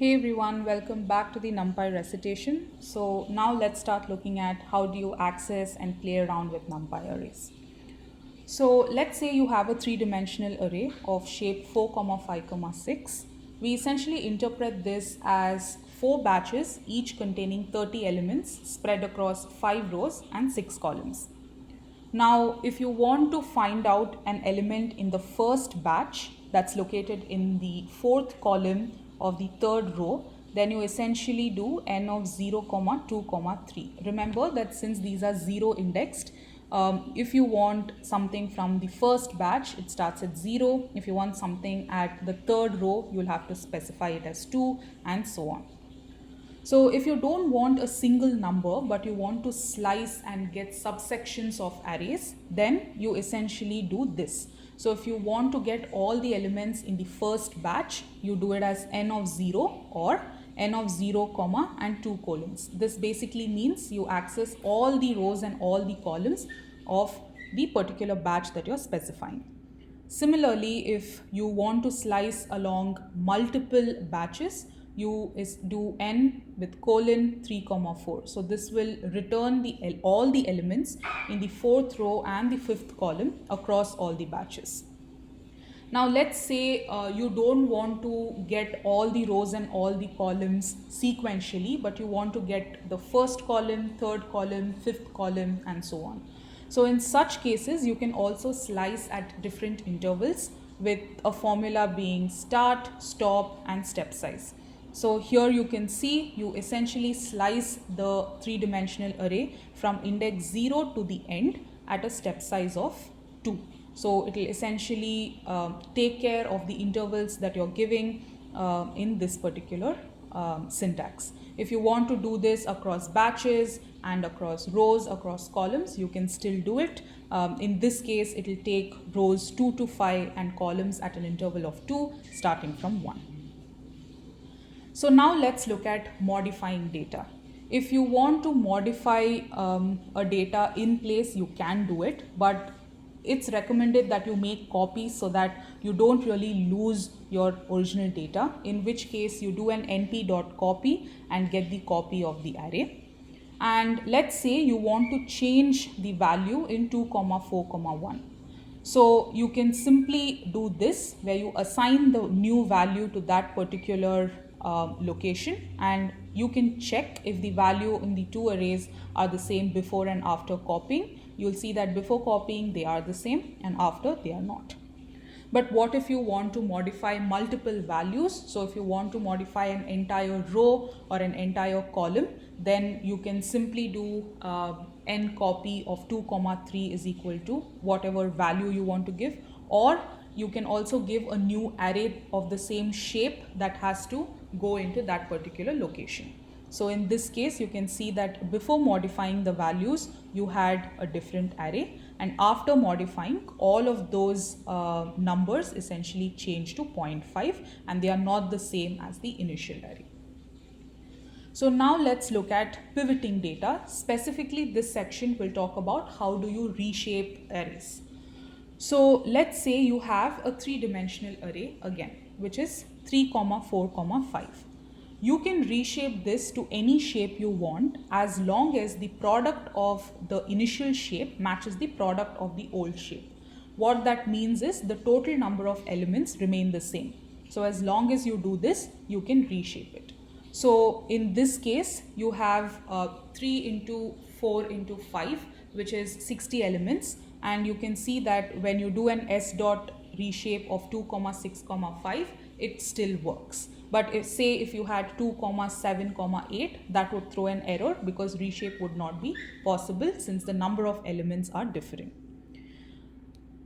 Hey everyone, welcome back to the Numpy recitation. So now let's start looking at how do you access and play around with Numpy arrays. So let's say you have a three-dimensional array of shape 4, 5, 6. We essentially interpret this as 4 batches, each containing 30 elements spread across 5 rows and 6 columns. Now, if you want to find out an element in the first batch that's located in the fourth column of the third row, then you essentially do n of 0, 2, 3. Remember that since these are 0 indexed, if you want something from the first batch, it starts at 0. If you want something at the third row, you'll have to specify it as 2 and so on. So if you don't want a single number but you want to slice and get subsections of arrays, then you essentially do this. So if you want to get all the elements in the first batch, you do it as n of 0 or n of 0, and 2 colons. This basically means you access all the rows and all the columns of the particular batch that you're specifying. Similarly, if you want to slice along multiple batches, you do n with colon 3, 4. So this will return all the elements in the fourth row and the fifth column across all the batches. Now let's say you don't want to get all the rows and all the columns sequentially, but you want to get the first column, third column, fifth column, and so on. So in such cases, you can also slice at different intervals with a formula being start, stop, and step size. So here you can see you essentially slice the three-dimensional array from index 0 to the end at a step size of 2. So it will essentially take care of the intervals that you're giving in this particular syntax. If you want to do this across batches and across rows, across columns, you can still do it. In this case, it will take rows 2 to 5 and columns at an interval of 2 starting from 1. So now let's look at modifying data. If you want to modify a data in place, you can do it, but it's recommended that you make copies so that you don't really lose your original data, in which case you do an np.copy and get the copy of the array. And let's say you want to change the value in 2, 4, 1. So you can simply do this where you assign the new value to that particular location, and you can check if the value in the two arrays are the same before and after copying. You'll see that before copying they are the same and after they are not. But what if you want to modify multiple values? So if you want to modify an entire row or an entire column, then you can simply do n copy of 2, 3 is equal to whatever value you want to give, or you can also give a new array of the same shape that has to go into that particular location. So in this case, you can see that before modifying the values, you had a different array, and after modifying, all of those numbers essentially change to 0.5 and they are not the same as the initial array. So now let's look at pivoting data. Specifically, this section will talk about how do you reshape arrays. So let's say you have a three-dimensional array again, which is 3, 4, 5. You can reshape this to any shape you want as long as the product of the initial shape matches the product of the old shape. What that means is the total number of elements remain the same. So as long as you do this, you can reshape it. So in this case, you have 3 into 4 into 5, which is 60 elements. And you can see that when you do an s dot reshape of 2, 6, 5, it still works. But if you had 2, 7, 8, that would throw an error because reshape would not be possible since the number of elements are differing.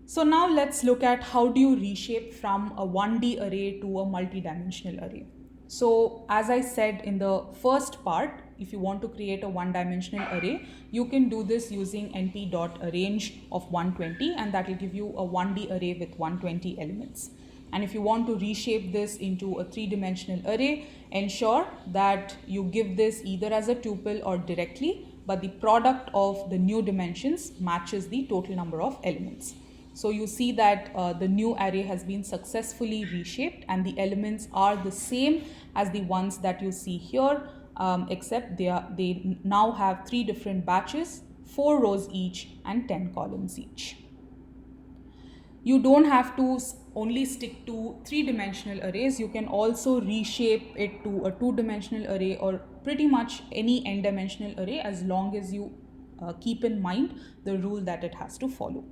So now let's look at how do you reshape from a 1D array to a multi-dimensional array. So as I said in the first part, if you want to create a one-dimensional array, you can do this using np.arrange of 120, and that will give you a 1D array with 120 elements. And if you want to reshape this into a three-dimensional array, ensure that you give this either as a tuple or directly, but the product of the new dimensions matches the total number of elements. So you see that the new array has been successfully reshaped and the elements are the same as the ones that you see here, except they now have three different batches, 4 rows each and 10 columns each. You don't have to only stick to three-dimensional arrays. You can also reshape it to a two-dimensional array or pretty much any n-dimensional array, as long as you keep in mind the rule that it has to follow.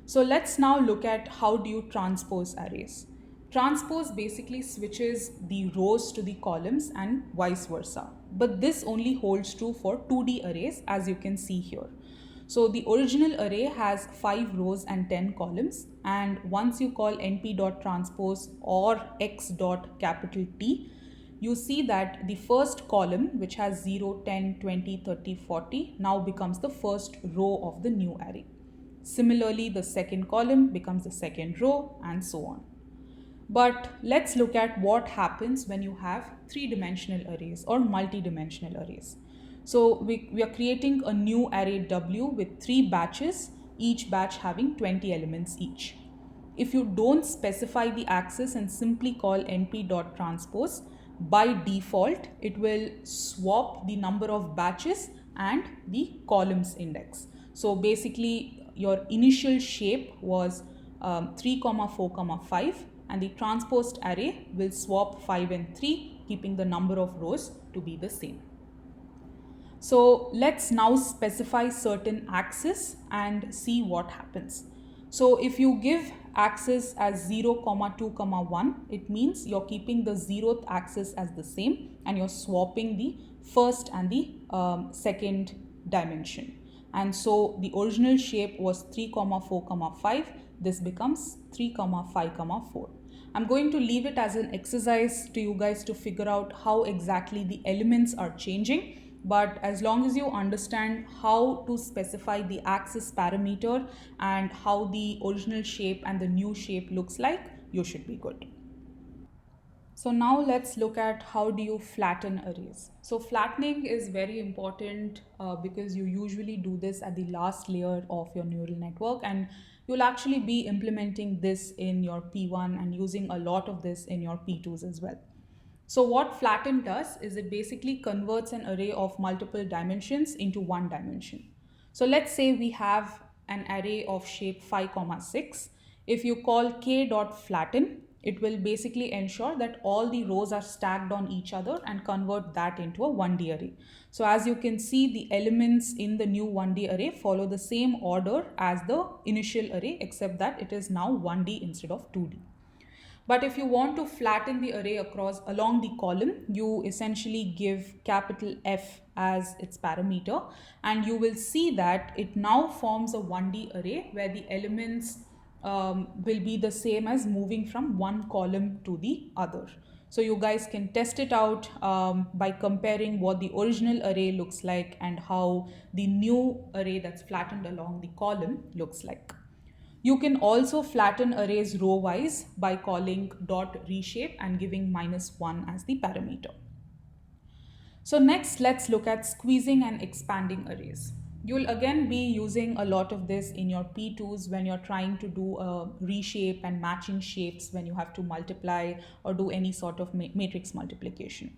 So let's now look at how do you transpose arrays. Transpose basically switches the rows to the columns and vice versa. But this only holds true for 2D arrays, as you can see here. So the original array has 5 rows and 10 columns, and once you call np.transpose or x.T, you see that the first column, which has 0, 10, 20, 30, 40, now becomes the first row of the new array. Similarly, the second column becomes the second row and so on. But let's look at what happens when you have three-dimensional arrays or multi-dimensional arrays. So we are creating a new array W with 3 batches, each batch having 20 elements each. If you don't specify the access and simply call np.transpose, by default, it will swap the number of batches and the columns index. So basically, your initial shape was 3, 4, 5, and the transposed array will swap 5 and 3, keeping the number of rows to be the same. So let's now specify certain axes and see what happens. So if you give axis as 0, 2, 1, it means you're keeping the 0th axis as the same and you're swapping the first and the second dimension. And so the original shape was 3, 4, 5. This becomes 3, 5, 4. I'm going to leave it as an exercise to you guys to figure out how exactly the elements are changing. But as long as you understand how to specify the axis parameter and how the original shape and the new shape looks like, you should be good. So now let's look at how do you flatten arrays. So flattening is very important because you usually do this at the last layer of your neural network, and you'll actually be implementing this in your P1 and using a lot of this in your P2s as well. So what flatten does is it basically converts an array of multiple dimensions into one dimension. So let's say we have an array of shape 5, 6. If you call k.flatten, it will basically ensure that all the rows are stacked on each other and convert that into a 1D array. So as you can see, the elements in the new 1D array follow the same order as the initial array, except that it is now 1D instead of 2D. But if you want to flatten the array along the column, you essentially give capital F as its parameter, and you will see that it now forms a 1D array where the elements will be the same as moving from one column to the other. So you guys can test it out by comparing what the original array looks like and how the new array that's flattened along the column looks like. You can also flatten arrays row-wise by calling .reshape and giving -1 as the parameter. So next, let's look at squeezing and expanding arrays. You'll again be using a lot of this in your P2s when you're trying to do a reshape and matching shapes when you have to multiply or do any sort of matrix multiplication.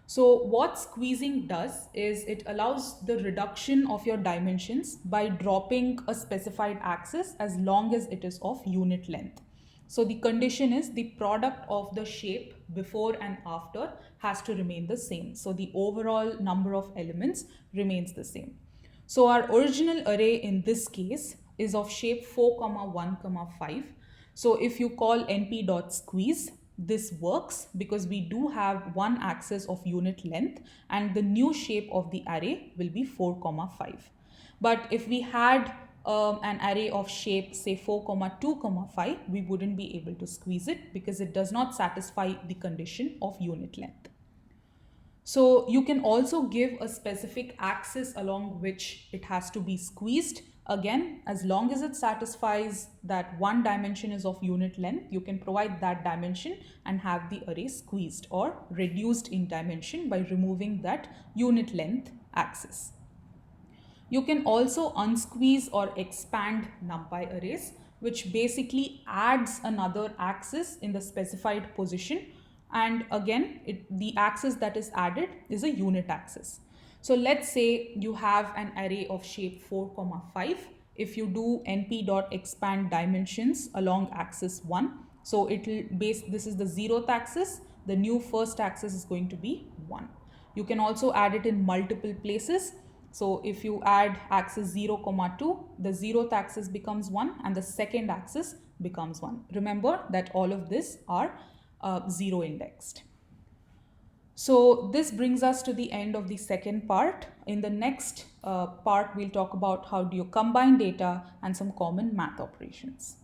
So what squeezing does is it allows the reduction of your dimensions by dropping a specified axis as long as it is of unit length. So the condition is the product of the shape before and after has to remain the same. So the overall number of elements remains the same. So our original array in this case is of shape 4, 1, 5. So if you call np.squeeze, this works because we do have one axis of unit length and the new shape of the array will be 4, 5. But if we had an array of shape say 4, 2, 5, we wouldn't be able to squeeze it because it does not satisfy the condition of unit length. So you can also give a specific axis along which it has to be squeezed. Again, as long as it satisfies that one dimension is of unit length, you can provide that dimension and have the array squeezed or reduced in dimension by removing that unit length axis. You can also unsqueeze or expand NumPy arrays, which basically adds another axis in the specified position. And again, the axis that is added is a unit axis. So let's say you have an array of shape 4, 5. If you do np.expand dimensions along axis 1, so it will base, this is the 0th axis, the new first axis is going to be 1. You can also add it in multiple places. So if you add axis 0, 2, the 0th axis becomes 1 and the second axis becomes 1. Remember that all of this are 0 indexed. So this brings us to the end of the second part. In the next part, we'll talk about how do you combine data and some common math operations.